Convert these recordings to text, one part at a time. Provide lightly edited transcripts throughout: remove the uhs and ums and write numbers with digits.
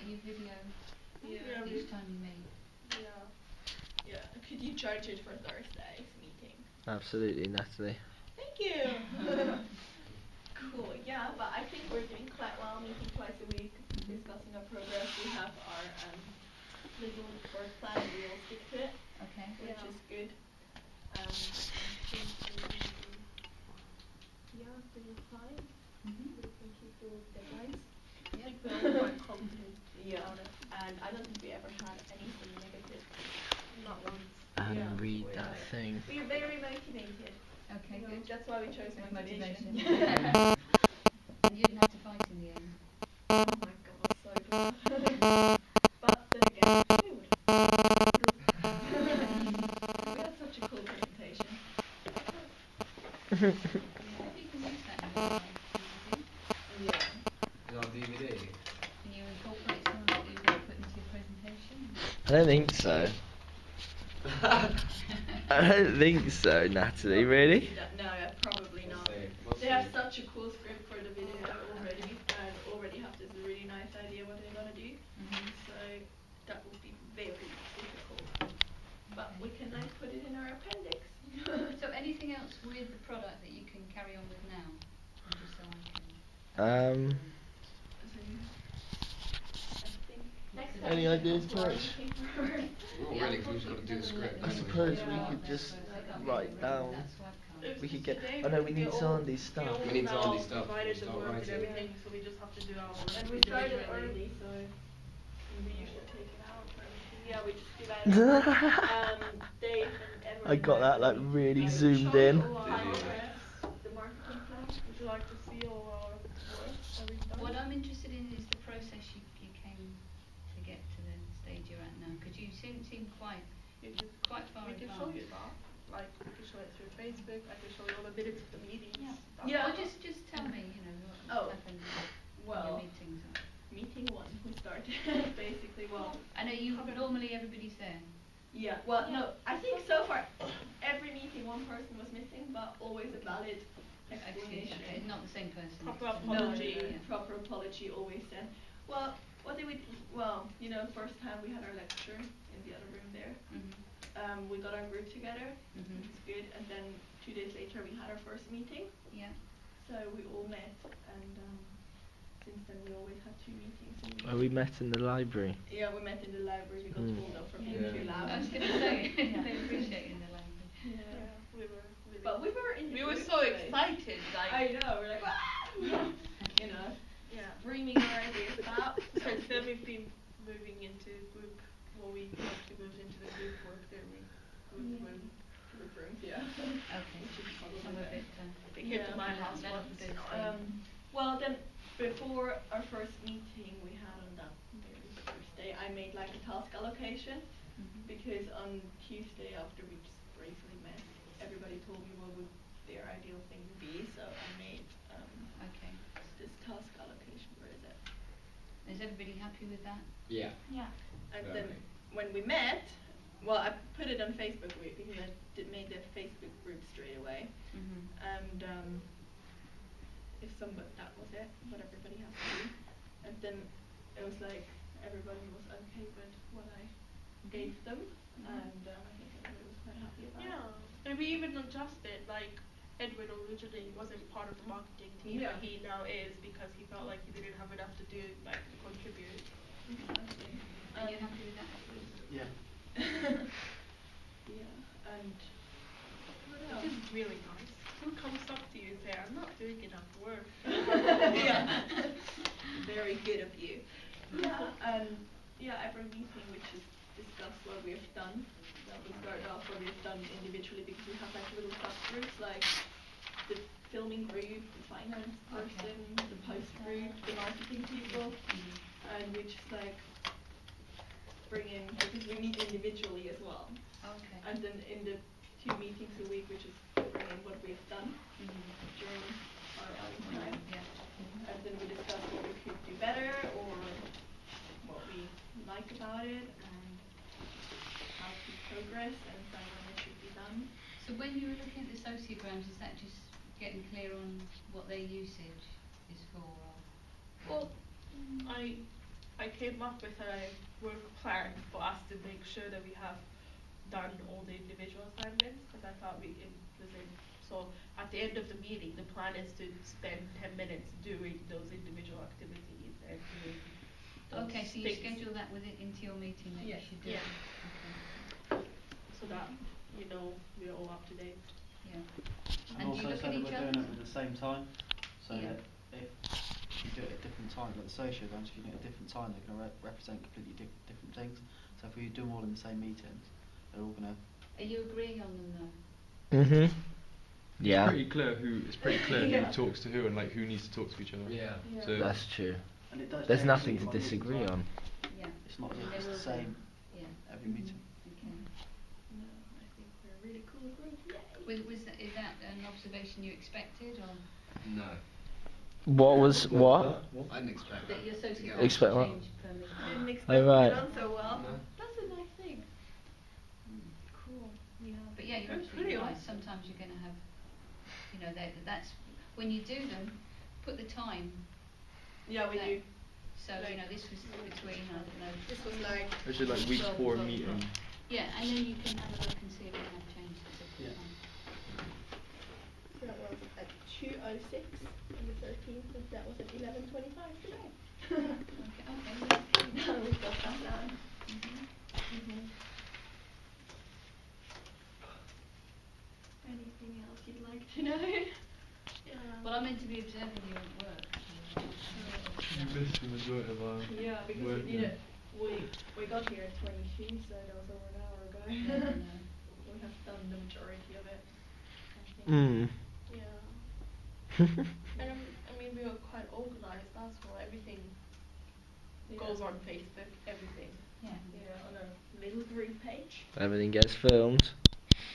your video Yeah. each time you meet. Yeah. Yeah. Could you charge it for Thursday's meeting? Absolutely, Natalie. Thank you. Cool. Yeah, but I think we're doing quite well. Meeting twice a week, discussing our progress. We have our little work plan. We all stick to it. Okay. Which is good. I think we're fine. We can keep the deadlines. Yeah. I think we're all quite confident. Yeah. And I don't think we ever had anything negative. Not once. And read that thing. We're very motivated. Okay, good. That's why we chose motivation. And you didn't have to fight in the end. Oh my god, so glad. But then again, we would have. We had such a cool presentation. Maybe you can use that in your DVD. Yeah. Is it on DVD? Can you incorporate some of what you put into your presentation? I don't think so. I don't think so, Natalie, really? No, probably not. We'll They see. have such a cool script for the video already, and already have this really nice idea what they're gonna do. So that would be very difficult. But we can like put it in our appendix. So anything else with the product that you can carry on with now? Just so I can... Next Any ideas, George? We're all ready, we've just got to do the script. I suppose we could just write down. We could get. Oh no, we need Sandy's stuff. We need Sandy's stuff. Provided the Start work and writing. everything, so we just have to do our work. And we started early, so maybe you should take it out. Yeah, we just do that. Dave and Emma. I got that like really zoomed in. The marketing plan. Would you like to see all our work that we've done? What I'm interested in is the process you came to get to the stage you're at now, because you seem quite far We can advanced. show you that. Like, we can show it through Facebook, I can show you all the minutes of the meetings. Yeah. Well, just tell me, what's happened in your meetings. Meeting one, we started basically. Well, I know normally everybody's there. yeah. Well, no, I think so far every meeting one person was missing, but always a valid explanation. Okay, not the same person. Proper No, apology. proper apology always said. Well, what did we do? Well, first time we had our lecture in the other room there. We got our group together, which is good, and then 2 days later we had our first meeting. Yeah. So we all met, and since then we always had 2 meetings. Oh, we met in the library. Yeah, we met in the library. We got told off for being too loud. I was going to say, they appreciate in the language. Yeah. We were really. But we were in. We were so excited, like. I know. We're like, ah! Yeah. Screaming our ideas out. Since then we've been moving into group. Well, we actually moved into the group work, didn't we? Group rooms, yeah. Okay. I'm a bit... They came to my house once. Well, then before our first meeting we had on that very Thursday, I made like a task allocation because on Tuesday after we just briefly met, everybody told me what would their ideal thing be, so I made this task allocation. Where is it? Is everybody happy with that? Yeah. Yeah. And then when we met, well, I put it on Facebook group because I made the Facebook group straight away. And that was it, what everybody has to do. And then it was like everybody was okay with what I gave them, and I think everybody was quite happy about it. Yeah, and we even adjusted, like Edward originally wasn't part of the marketing team, but he now is because he felt like he didn't have enough to do, like to contribute. Exactly. Are you happy with that? Yeah. Yeah, and what else? Which is really nice. Who comes up to you and say, I'm not doing enough work? Yeah. Very good of you. Yeah, and every meeting we just discuss what we have done. Then we start off what we have done individually because we have like little subgroups like the filming group, the finance person, the post group, the marketing people, and we just like bring in, because we meet individually as well. Okay. And then in the 2 meetings a week we just bring in what we have done during our own time. And then we discuss what we could do better or what we like about it and how to progress and when it should be done. So when you were looking at the sociograms, is that just getting clear on what their usage is for? Well, I I came up with a work plan for us to make sure that we have done all the individual assignments, because I thought it was in. So at the end of the meeting, the plan is to spend 10 minutes doing those individual activities and doing those Okay, so you things. schedule that with it into your meeting that you should do. Yeah. Okay. So that, you know, we're all up to date. Yeah. And And do you also look so at that each we're other? doing it at the same time, so Yeah. that if you do it at different times, like the social events, if you do it at different times, they're going to represent completely different things. So if we do them all in the same meeting, they're all going to. Are you agreeing on them though? Mhm. Yeah. It's pretty clear Yeah. who talks to who and like who needs to talk to each other. Yeah. Yeah. So That's true. And it does There's change nothing to from meeting disagree time. on. Yeah. It's not And they just will the be. same Yeah. every meeting. Okay. No, I think we're a really cool group. Yay. Is that an observation you expected, or No, What was what? I didn't expect that your social Yeah. skills Expect what? changed per meeting? Didn't expect Oh, right. to get on so well. No. That's a nice thing. Cool. Yeah. But yeah, you're That's absolutely pretty right. awesome. Sometimes you're going to have, you know, that's when you do them, put the time. Yeah, we that- do. So you know, this was between, I don't know. This was like. actually like week 4 meeting. Yeah, and then you can have a look and see if you have changed it. Yeah. So that was at 2:06 on the 13th, and that was at 11:25 today. Okay. Now we've got that down. Mhm. Anything else you'd like to know? Well, I'm meant to be observing you at work. You missed the majority of our Yeah, because work, we did yeah. it. We got here at 22, so that was over an hour ago. No, no, no. We have done the majority of it. I think. Mm. Yeah. And I mean, we were quite organized. That's why everything goes on Facebook. Everything. Yeah. Yeah, on a little group page. Everything gets filmed.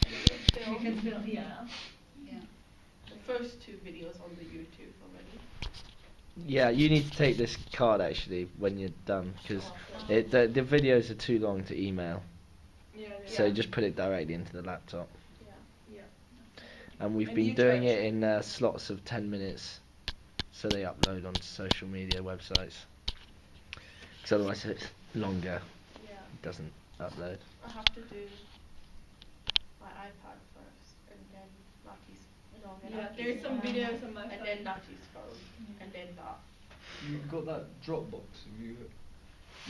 And it gets filmed. It gets filmed. Yeah. Yeah. The first 2 videos on the YouTube already. Yeah, you need to take this card actually when you're done, because the videos are too long to email. Yeah. So yeah. just put it directly into the laptop. Yeah. And we've And been you doing touch- it in slots of 10 minutes, so they upload onto social media websites. Because otherwise it's longer, Yeah. it doesn't upload. I have to do my iPad first, and then Nati's. No, then Yeah, Nati's there's some phone, videos on my and phone. then Nati's phone, and then that. You got that Dropbox. You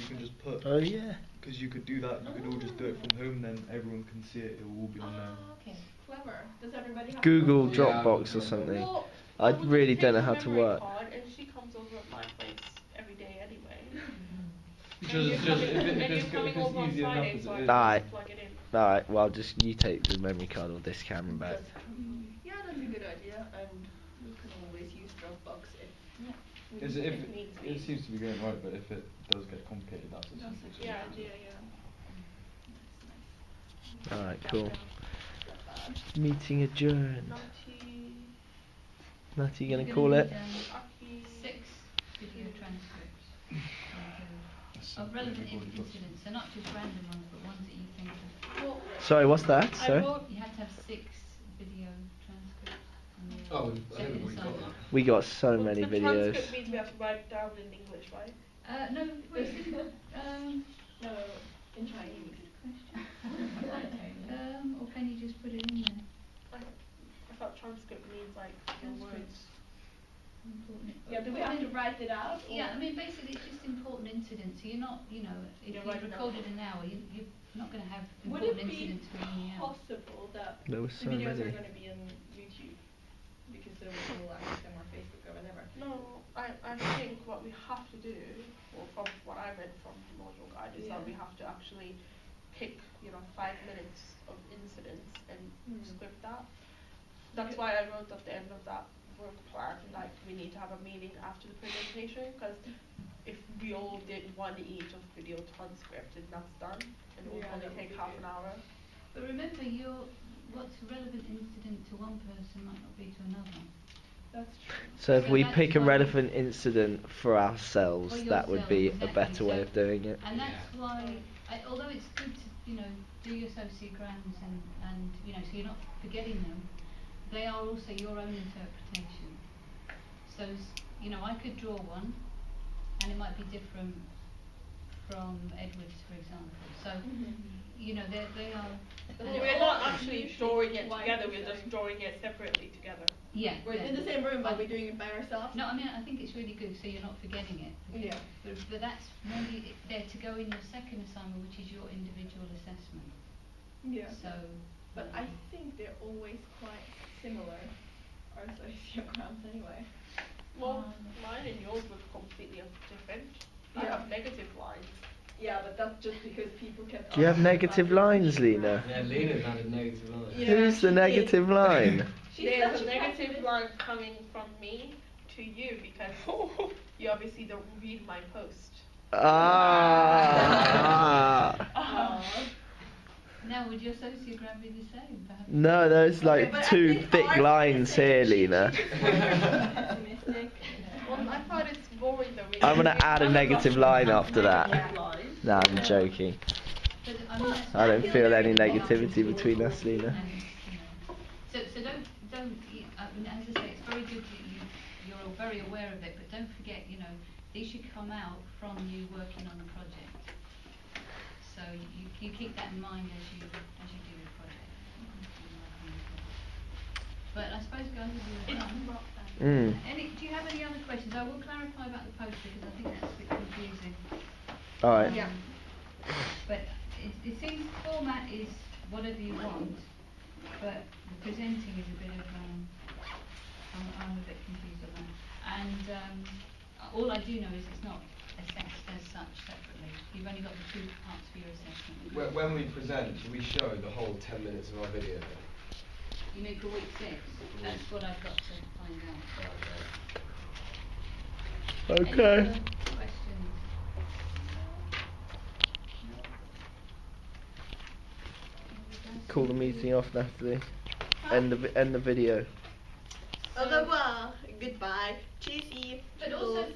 can just put. Oh yeah. Because you could do that. You could all just do it from home. Then everyone can see it. It will all be on there. Okay, clever. Does everybody have Google one? Yeah, Dropbox or Google. something. Well, I would really just don't know take how a to memory work. card, and she comes over at my place every day anyway. Just and you're coming over on easy enough Friday, as so it I is. can Alright. just plug it in. Alright, well just you take the memory card or this camera back. Yeah, that's a good idea, and we can always use Dropbox if If It needs to be. it seems to be going right, but if it does get complicated, that's a That's simple a- Yeah, solution. yeah. Alright, cool. Meeting adjourned. Nati, Nati, you You're gonna call it? need, Aki. 6 video transcripts That's of something relevant we've already got. incidents, so not just random ones, but ones that you think of. Well, Sorry, what's that? I Sorry? wrote. You had to have 6 video transcripts. on your Oh, I think second we got assignment. that. We got so Well, many the videos. transcript means we have to write it down in English, right? No, wait, No, in Chinese. or can you just put it in there? I thought transcript means like your words. Important. Yeah, do we have to write it out? Or? Yeah, I mean, basically, it's just important incidents. So you're not, you know, if You're you've writing down. recorded an hour, you're not going to have Would important it be incidents for only an hour. possible that There were the so videos many. are going to be on YouTube because then we can all access them on Facebook or whatever? No, I think what we have to do, or from what I read from the module guide, is that we Yeah. have to actually pick, 5 minutes of incidents and script that. That's why I wrote at the end of that work plan, like we need to have a meeting after the presentation, because if we all did one each of video transcript and that's done, and it would Yeah, only that would take be half good. an hour. But remember, what's a relevant incident to one person might not be to another. That's true. So if So we that's pick a why- relevant incident for ourselves, For that would be yourself, a better way of exactly. doing it. And that's Yeah. why, although it's good to, do your sociograms and so you're not forgetting them, they are also your own interpretation. So, I could draw one, and it might be different from Edwards, for example. So, you know, they are. We're not actually usually drawing it quite together, the we're just same. drawing it separately together. Yeah. We're yeah. in the same room, but we're doing it by ourselves. No, I mean, I think it's really good, so you're not forgetting it. Yeah. But that's maybe there to go in your second assignment, which is your individual assessment. Yeah. So. But I think they're always quite similar, our sociograms anyway. Well, mine and yours look completely different. I Yeah. have negative lines. Yeah, but that's just because people kept. Do you have asking about negative it. lines, Lena? Yeah, Lena's had a negative line. Yeah, Who's the she negative did. line? She's There's such a negative pessimist. line coming from me to you because you obviously don't read my post. Ah. Now, would your sociogram be the same? Perhaps? No, there's Okay, like but I two think thick ours is lines the same. here, She Lena. just wanted to be pessimistic. Well, I thought it's boring that we. I'm gonna add a negative line after that. Line. No, I'm joking. But, I mean, that's- I don't feel any that's- negativity between us, Lena. And, you know, so don't. I mean, as I say, it's very good that you're all very aware of it, but don't forget, you know, these should come out from you working on the project. So you keep that in mind as you do the project. But I suppose, guys, if you're done. Do you have any other questions? I will clarify about the poster because I think that's a bit confusing. Alright. Yeah. But it seems the format is whatever you want, but the presenting is a bit of I'm a bit confused on that. And all I do know is it's not assessed as such separately. You've only got the two parts for your assessment. When we present, do we show the whole 10 minutes of our video? You mean for week 6? That's what I've got to find out. Any Okay. other questions? Call the meeting off, Natalie. End the video. Au revoir. Goodbye. Cheesy. But also